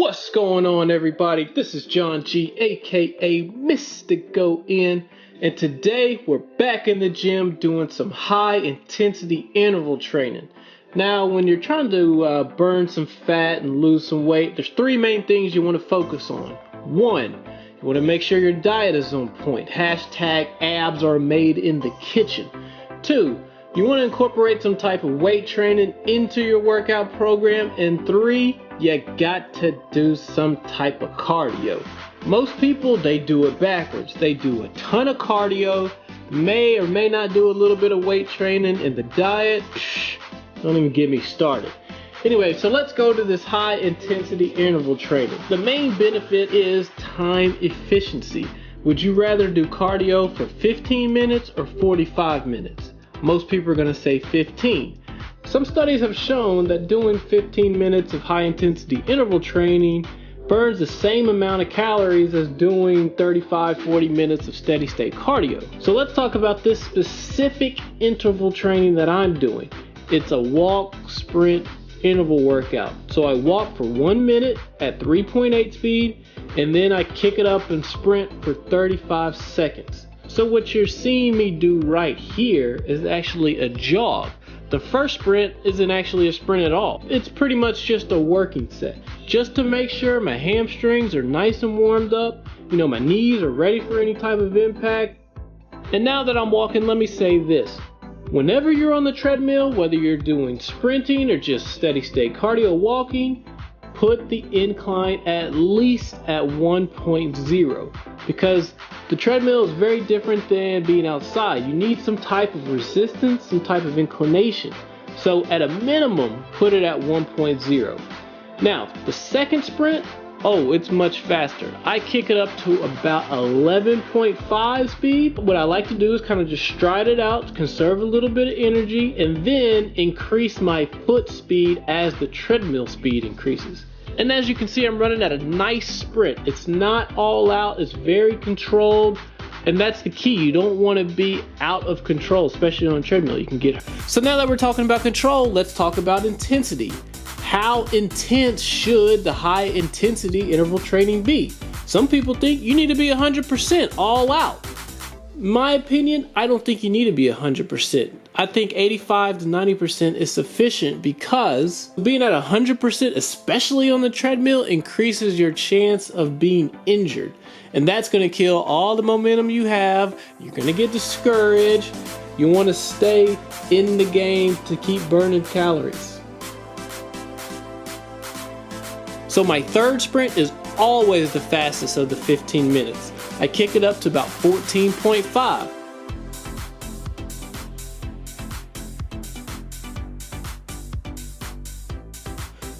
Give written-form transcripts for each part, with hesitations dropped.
What's going on, everybody? This is John G, aka Mr. Go In, and today we're back in the gym doing some high intensity interval training. Now, when you're trying to burn some fat and lose some weight, there's three main things you want to focus on. One, you want to make sure your diet is on point. Hashtag abs are made in the kitchen. Two, you want to incorporate some type of weight training into your workout program. And three, you got to do some type of cardio. Most people, they do it backwards. They do a ton of cardio, may or may not do a little bit of weight training, and the diet, don't even get me started. Anyway, so let's go to this high intensity interval training. The main benefit is time efficiency. Would you rather do cardio for 15 minutes or 45 minutes? Most people are going to say 15. Some studies have shown that doing 15 minutes of high intensity interval training burns the same amount of calories as doing 35-40 minutes of steady state cardio. So let's talk about this specific interval training that I'm doing. It's a walk, sprint, interval workout. So I walk for 1 minute at 3.8 speed, and then I kick it up and sprint for 35 seconds. So what you're seeing me do right here is actually a jog. The first sprint isn't actually a sprint at all. It's pretty much just a working set, just to make sure my hamstrings are nice and warmed up, my knees are ready for any type of impact. And now that I'm walking, let me say this. Whenever you're on the treadmill, whether you're doing sprinting or just steady state cardio walking, put the incline at least at 1.0, because the treadmill is very different than being outside. You need some type of resistance, some type of inclination. So at a minimum, put it at 1.0. Now, the second sprint, it's much faster. I kick it up to about 11.5 speed. What I like to do is kind of just stride it out, conserve a little bit of energy, and then increase my foot speed as the treadmill speed increases. And as you can see, I'm running at a nice sprint. It's not all out, it's very controlled, and that's the key. You don't want to be out of control, especially on a treadmill. You can get hurt. So now that we're talking about control, let's talk about intensity. How intense should the high intensity interval training be? Some people think you need to be 100% all out. In my opinion, I don't think you need to be 100%. I think 85 to 90% is sufficient, because being at 100%, especially on the treadmill, increases your chance of being injured. And that's going to kill all the momentum you have. You're going to get discouraged. You want to stay in the game to keep burning calories. So my third sprint is always the fastest of the 15 minutes. I kick it up to about 14.5.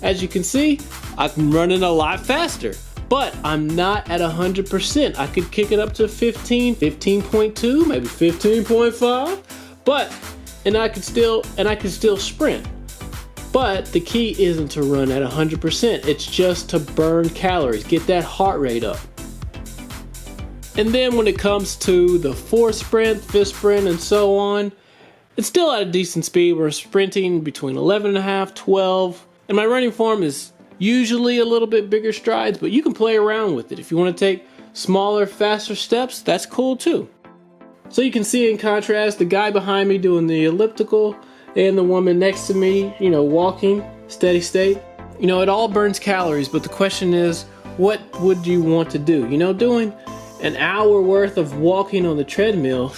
As you can see, I'm running a lot faster, but I'm not at 100%. I could kick it up to 15, 15.2, maybe 15.5, and I could still sprint. But the key isn't to run at 100%. It's just to burn calories, get that heart rate up. And then when it comes to the fourth sprint, fifth sprint, and so on, it's still at a decent speed. We're sprinting between 11.5, 12, and my running form is usually a little bit bigger strides, but you can play around with it. If you want to take smaller, faster steps, that's cool too. So you can see, in contrast, the guy behind me doing the elliptical and the woman next to me, walking steady state. It all burns calories, but the question is, what would you want to do? Doing an hour worth of walking on the treadmill,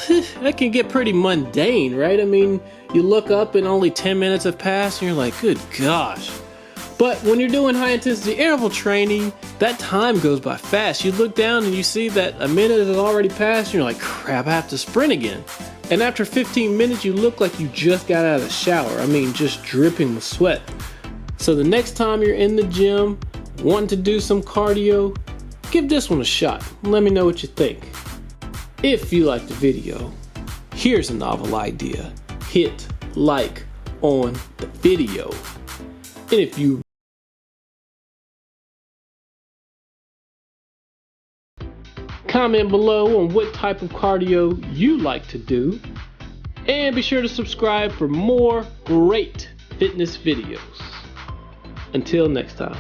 that can get pretty mundane, right? I mean, you look up and only 10 minutes have passed and you're like, good gosh. But when you're doing high intensity interval training, that time goes by fast. You look down and you see that a minute has already passed and you're like, crap, I have to sprint again. And after 15 minutes, you look like you just got out of the shower. I mean, just dripping with sweat. So the next time you're in the gym, wanting to do some cardio, give this one a shot. Let me know what you think. If you liked the video, here's a novel idea. Hit like on the video. And if you comment below on what type of cardio you like to do, and be sure to subscribe for more great fitness videos. Until next time.